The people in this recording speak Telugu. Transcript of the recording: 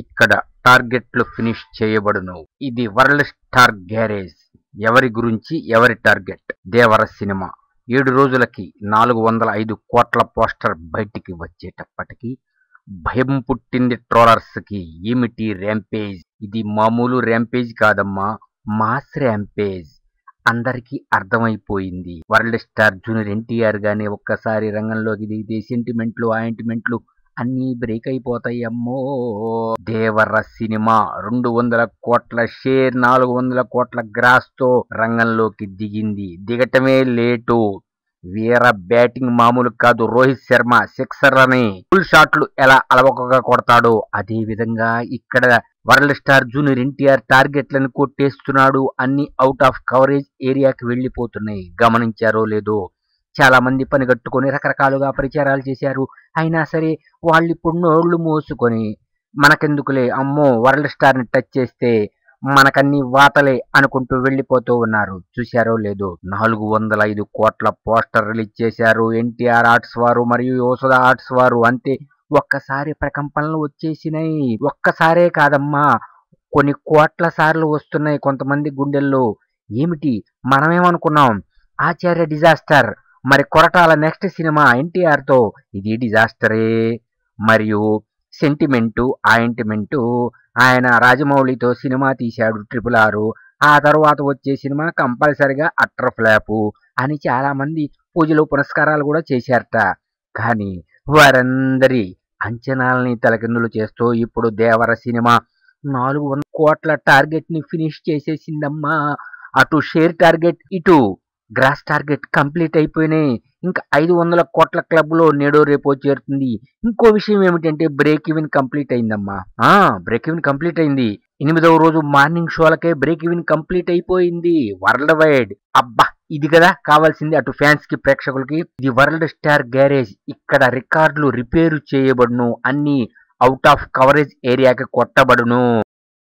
ఇక్కడ టార్గెట్లు ఫినిష్ చేయబడును. ఇది వరల్డ్ స్టార్ గ్యారేజ్. ఎవరి గురించి ఎవరి టార్గెట్? దేవర సినిమా 7 రోజులకి 405 కోట్ల పోస్టర్ బయటికి వచ్చేటప్పటికి భయం పుట్టింది ట్రోలర్స్ కి. ఏమిటి ర్యాంపేజ్? ఇది మామూలు ర్యాంపేజ్ కాదమ్మా, మాస్ ర్యాంపేజ్. అందరికీ అర్థమైపోయింది. వరల్డ్ స్టార్ జూనియర్ ఎన్టీఆర్ గానే ఒక్కసారి రంగంలోకి దిగితే సెంటిమెంట్లు ఆయింట్మెంట్లు అన్నీ బ్రేక్ అయిపోతాయి అమ్మో. దేవర సినిమా 200 కోట్ల షేర్, 400 కోట్ల గ్రాస్ తో రంగంలోకి దిగింది. దిగటమే లేటు. వీర బ్యాటింగ్ మామూలు కాదు. రోహిత్ శర్మ సిక్సర్లని ఫుల్ షాట్లు ఎలా అలవకగా కొడతాడో అదే విధంగా ఇక్కడ వరల్డ్ స్టార్ జూనియర్ ఎన్టీఆర్ టార్గెట్లను కొట్టేస్తున్నాడు. అన్ని అవుట్ ఆఫ్ కవరేజ్ ఏరియాకి వెళ్ళిపోతున్నాయి. గమనించారో లేదో, చాలా మంది పనిగట్టుకొని రకరకాలుగా ప్రచారాలు చేశారు. అయినా సరే వాళ్ళు ఇప్పుడు నోళ్లు మోసుకొని మనకెందుకులే, అమ్మో వరల్డ్ స్టార్ ని టచ్ చేస్తే మనకన్నీ వాతలే అనుకుంటూ వెళ్ళిపోతూ ఉన్నారు. చూశారో లేదో, 405 కోట్ల పోస్టర్ రిలీజ్ చేశారు ఎన్టీఆర్ ఆర్ట్స్ వారు మరియు యోసుధ ఆర్ట్స్ వారు. అంతే, ఒక్కసారి ప్రకంపనలు వచ్చేసినాయి. ఒక్కసారే కాదమ్మా, కొన్ని కోట్ల సార్లు వస్తున్నాయి కొంతమంది గుండెల్లో. ఏమిటి, మనమేమనుకున్నాం ఆచార్య డిజాస్టర్, మరి కొరటాల నెక్స్ట్ సినిమా ఎన్టీఆర్ తో ఇది డిజాస్టరే. మరియు సెంటిమెంటు ఆయింట్మెంటు, ఆయన రాజమౌళితో సినిమా తీశాడు RRR, ఆ తర్వాత వచ్చే సినిమా కంపల్సరిగా అట్టర్ ఫ్లాపు అని చాలా మంది పూజలు పునస్కారాలు కూడా చేశారట. కానీ వారందరి అంచనాలని తలకిందులు చేస్తూ ఇప్పుడు దేవర సినిమా 400 కోట్ల టార్గెట్ ని ఫినిష్ చేసేసిందమ్మా. అటు షేర్ టార్గెట్, ఇటు గ్రాస్ టార్గెట్ కంప్లీట్ అయిపోయినాయి. ఇంకా 500 కోట్ల క్లబ్ లో నేడో రేపో చేరుతుంది. ఇంకో విషయం ఏమిటంటే బ్రేక్ ఈవెన్ కంప్లీట్ అయిందమ్మా. బ్రేక్ ఈవెన్ కంప్లీట్ అయింది. 8వ రోజు మార్నింగ్ షోలకే బ్రేక్ ఈవెన్ కంప్లీట్ అయిపోయింది వరల్డ్ వైడ్. అబ్బా, ఇది కదా కావాల్సింది అటు ఫ్యాన్స్ కి ప్రేక్షకులకి. ఇది వరల్డ్ స్టార్ గ్యారేజ్. ఇక్కడ రికార్డులు రిపేరు చేయబడును, అన్ని అవుట్ ఆఫ్ కవరేజ్ ఏరియాకి కొట్టబడును.